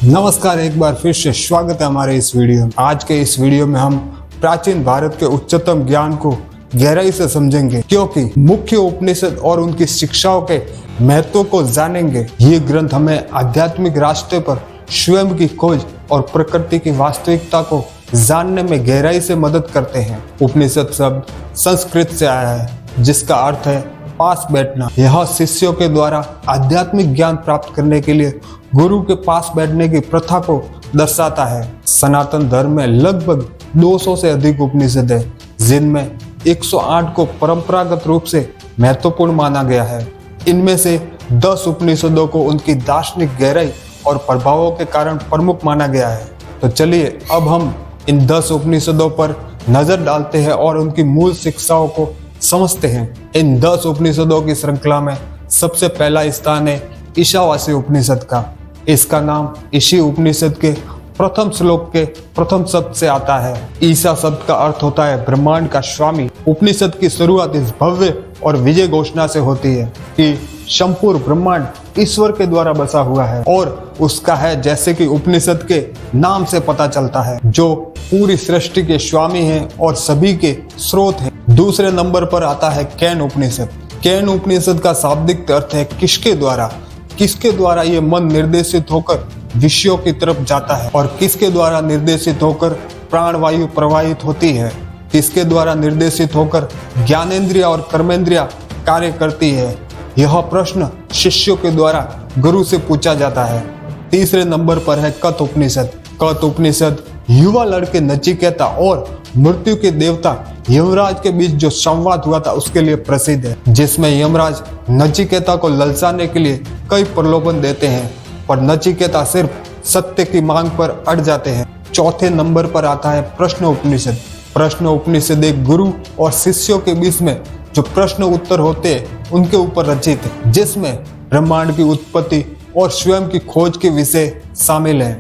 नमस्कार, एक बार फिर से स्वागत है हमारे इस वीडियो में। आज के इस वीडियो में हम प्राचीन भारत के उच्चतम ज्ञान को गहराई से समझेंगे, क्योंकि मुख्य उपनिषद और उनकी शिक्षाओं के महत्व को जानेंगे। ये ग्रंथ हमें आध्यात्मिक रास्ते पर स्वयं की खोज और प्रकृति की वास्तविकता को जानने में गहराई से मदद करते हैं। उपनिषद शब्द संस्कृत से आया है, जिसका अर्थ है पास बैठना। यह शिष्यों के द्वारा आध्यात्मिक ज्ञान प्राप्त करने के लिए गुरु के पास बैठने की प्रथा को दर्शाता है। सनातन धर्म में लगभग 200 से अधिक उपनिषद है, जिनमें 108 को परंपरागत रूप से महत्वपूर्ण माना गया है। इनमें से 10 उपनिषदों को उनकी दार्शनिक गहराई और प्रभावों के कारण प्रमुख माना गया है। तो चलिए अब हम इन 10 उपनिषदों पर नजर डालते हैं और उनकी मूल शिक्षाओं को समझते हैं। इन 10 उपनिषदों की श्रृंखला में सबसे पहला स्थान है ईशावासी उपनिषद का। इसका नाम ईशी उपनिषद के प्रथम श्लोक के प्रथम शब्द से आता है। ईशा शब्द का अर्थ होता है ब्रह्मांड का स्वामी। उपनिषद की शुरुआत इस भव्य और विजय घोषणा से होती है कि संपूर्ण ब्रह्मांड ईश्वर के द्वारा बसा हुआ है और उसका है, जैसे कि उपनिषद के नाम से पता चलता है, जो पूरी सृष्टि के स्वामी हैं और सभी के स्रोत हैं। दूसरे नंबर पर आता है कैन उपनिषद। कैन उपनिषद का शाब्दिक अर्थ है किसके द्वारा। किसके द्वारा ये मन निर्देशित होकर विषयों की तरफ जाता है और किसके द्वारा निर्देशित होकर प्राणवायु प्रवाहित होती है। किसके द्वारा निर्देशित होकर ज्ञानेंद्रिय और कर्मेंद्रिय कार्य करती है। यह प्रश्न शिष्यों के द्वारा गुरु से पूछा जाता है। तीसरे नंबर पर है कथ उपनिषद। कथ उपनिषद युवा लड़के नचिकेता और मृत्यु के देवता यमराज के बीच जो संवाद हुआ था उसके लिए प्रसिद्ध है, जिसमें यमराज नचिकेता को ललचाने के लिए कई प्रलोभन देते हैं, पर नचिकेता सिर्फ सत्य की मांग पर अड़ जाते हैं। चौथे नंबर पर आता है प्रश्न उपनिषद। प्रश्न उपनिषद एक गुरु और शिष्यों के बीच में जो प्रश्न उत्तर होते हैं उनके ऊपर रचित है, जिसमें ब्रह्मांड की उत्पत्ति और स्वयं की खोज के विषय शामिल है।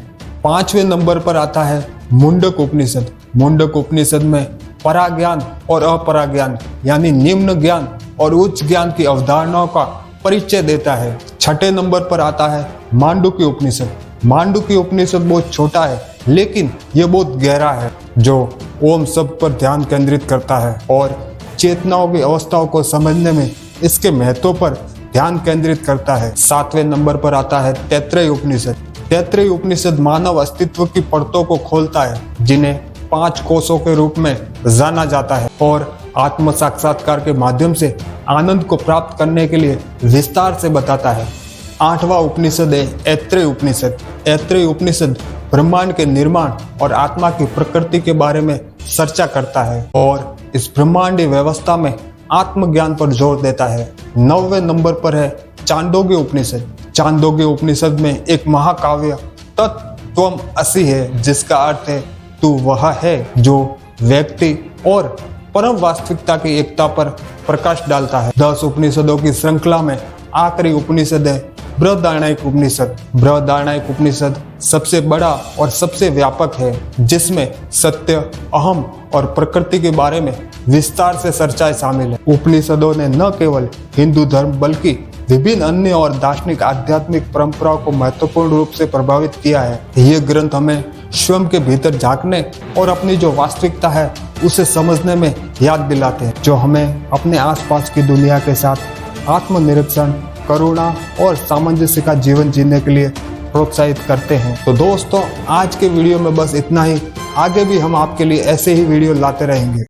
पांचवें नंबर पर आता है मुंडक उपनिषद। मुंडक उपनिषद में पराज्ञान और अपराज्ञान यानी निम्न ज्ञान और उच्च ज्ञान की अवधारणाओं का परिचय देता है। छठे नंबर पर आता है मांडुक्य उपनिषद। मांडुक्य उपनिषद बहुत छोटा है, लेकिन यह बहुत गहरा है, जो ओम शब्द पर ध्यान केंद्रित करता है और चेतनाओं की अवस्थाओं को समझने में इसके महत्व पर ध्यान केंद्रित करता है। सातवें नंबर पर आता है तैत्तिरीय उपनिषद। तैत्तिरीय उपनिषद मानव अस्तित्व की परतों को खोलता है, जिन्हें 5 कोशों के रूप में जाना जाता है, और आत्म साक्षात्कार के माध्यम से आनंद को प्राप्त करने के लिए विस्तार से बताता है। 8वां उपनिषद है ऐत्रेय उपनिषद। ऐत्रेय उपनिषद ब्रह्मांड के निर्माण और आत्मा की प्रकृति के बारे में चर्चा करता है और इस ब्रह्मांडीय व्यवस्था में आत्मज्ञान पर जोर देता है। 9वें नंबर पर है चांदोग्य उपनिषद। चांदोग्य उपनिषद में एक महाकाव्य तत्त्वम असि है, जिसका अर्थ है तू वह है, जो व्यक्ति और परम वास्तविकता की एकता पर प्रकाश डालता है। 10 उपनिषदों की श्रृंखला में आखिरी उपनिषद है बृहदारण्यक उपनिषद। बृहदारण्यक उपनिषद सबसे बड़ा और सबसे व्यापक है, जिसमें सत्य, अहम और प्रकृति के बारे में विस्तार से चर्चाएं शामिल है। उपनिषदों ने न केवल हिंदू धर्म बल्कि विभिन्न अन्य और दार्शनिक आध्यात्मिक परंपराओं को महत्वपूर्ण रूप से प्रभावित किया है। ये ग्रंथ हमें स्वयं के भीतर झांकने और अपनी जो वास्तविकता है उसे समझने में याद दिलाते हैं, जो हमें अपने आसपास की दुनिया के साथ आत्मनिरीक्षण, करुणा और सामंजस्य का जीवन जीने के लिए प्रोत्साहित करते हैं। तो दोस्तों, आज के वीडियो में बस इतना ही। आगे भी हम आपके लिए ऐसे ही वीडियो लाते रहेंगे।